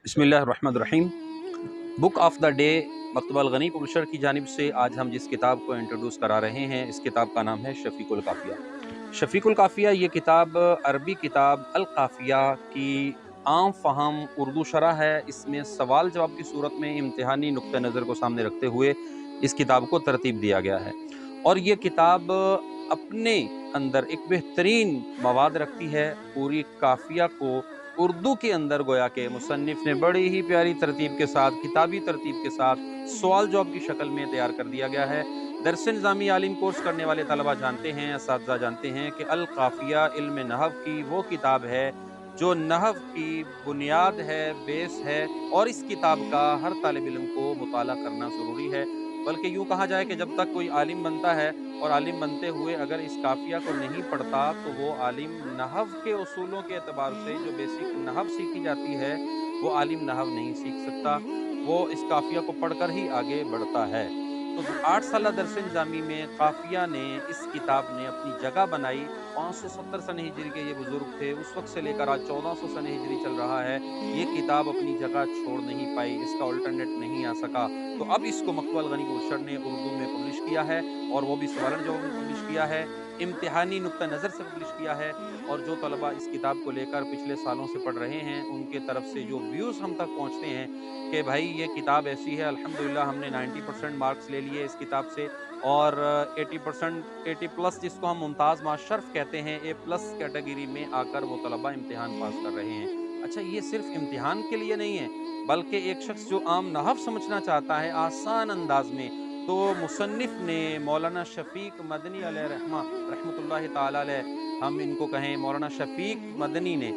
बिस्मिल्लाहिर्रहमानिर्रहीम। Book of the day मकतबा अल-गनी पब्लिशर की जानिब से आज हम जिस किताब को इंट्रोड्यूस करा रहे हैं, इस किताब का नाम है शफ़ीकुल काफ़िया। शफ़ीकुल काफ़िया ये किताब अरबी किताब अल-काफ़िया की आम फ़हम उर्दू शरह है। इसमें सवाल जवाब की सूरत में इम्तिहानी नुक्ता नज़र को सामने रखते हुए इस किताब को तरतीब दिया गया है और ये किताब अपने अंदर एक बेहतरीन मवाद रखती है। पूरी काफ़िया को उर्दू के अंदर गोया के मुसन्निफ़ ने बड़ी ही प्यारी तरतीब के साथ, किताबी तरतीब के साथ सवाल जवाब की शक्ल में तैयार कर दिया गया है। दरस निज़ामी आलिम कोर्स करने वाले तलबा जानते हैं, असातिज़ा जानते हैं कि अल काफ़िया इल्म नहव की वो किताब है जो नहव की बुनियाद है, बेस है और इस किताब का हर तालिब इल्म को मुताला करना ज़रूरी है। बल्कि यूँ कहा जाए कि जब तक कोई आलिम बनता है और आलिम बनते हुए अगर इस काफ़िया को नहीं पढ़ता तो वो आलिम नहव के उसूलों के एतबार से जो बेसिक नहव सीखी जाती है वो आलिम नहव नहीं सीख सकता। वो इस काफ़िया को पढ़कर ही आगे बढ़ता है। तो 8 साला दरस निज़ामी में काफ़िया ने इस किताब ने अपनी जगह बनाई। 570 सन हिजरी के ये बुज़ुर्ग थे, उस वक़्त से लेकर आज 1400 सन हिजरी चल रहा है। ये किताब अपनी जगह छोड़ नहीं पाई, इसका अल्टरनेट नहीं आ सका। तो अब इसको मकतबा अल-गनी पब्लिशर ने उर्दू में पब्लिश किया है और वो भी सवालन जवाब में पब्लिश किया है, इम्तिहानी नुक्ता नज़र से पब्लिश किया है और जो तलबा इस किताब को लेकर पिछले सालों से पढ़ रहे हैं, उनके तरफ से जो व्यूज़ हम तक पहुँचते हैं कि भाई ये किताब ऐसी है, अल्हम्दुलिल्लाह हमने 90% मार्क्स ले लिए इस किताब से और 80% 80 प्लस जिसको हम मुमताज़ माशरफ़ कहते हैं, ए प्लस कैटेगरी में आकर वो तलबा इम्तिहान पास कर रहे हैं। अच्छा, ये सिर्फ़ इम्तिहान के लिए नहीं है, बल्कि एक शख्स जो आम नहव समझना चाहता है आसान अंदाज़ में, तो मुसन्निफ़ ने मौलाना शफ़ीक मदनी अलैह रहमतुल्लाहि ताला अलैह, हम इनको कहें मौलाना शफ़ीक मदनी ने,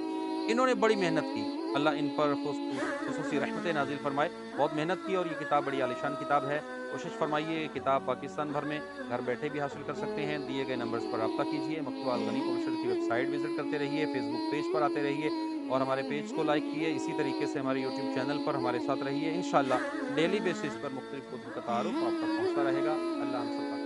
इन्होंने बड़ी मेहनत की। अल्लाह इन पर खुसूसी रहमतें नाज़िल फ़रमाए। बहुत मेहनत की और ये किताब बड़ी आलीशान किताब है। कोशिश फ़रमाइए ये किताब पाकिस्तान भर में घर बैठे भी हासिल कर सकते हैं। दिए गए नंबर्स पर राब्ता कीजिए। मकतबा अल-गनी पब्लिशर की वेबसाइट विज़िट करते रहिए, फ़ेसबुक पेज पर आते रहिए और हमारे पेज को लाइक कीजिए। इसी तरीके से हमारे यूट्यूब चैनल पर हमारे साथ रहिए। इंशाअल्लाह डेली बेसिस पर मुख्तलिफ़ कुतुब का तारुफ़ आप तक पहुँचता रहेगा। अल्लाह हम सब का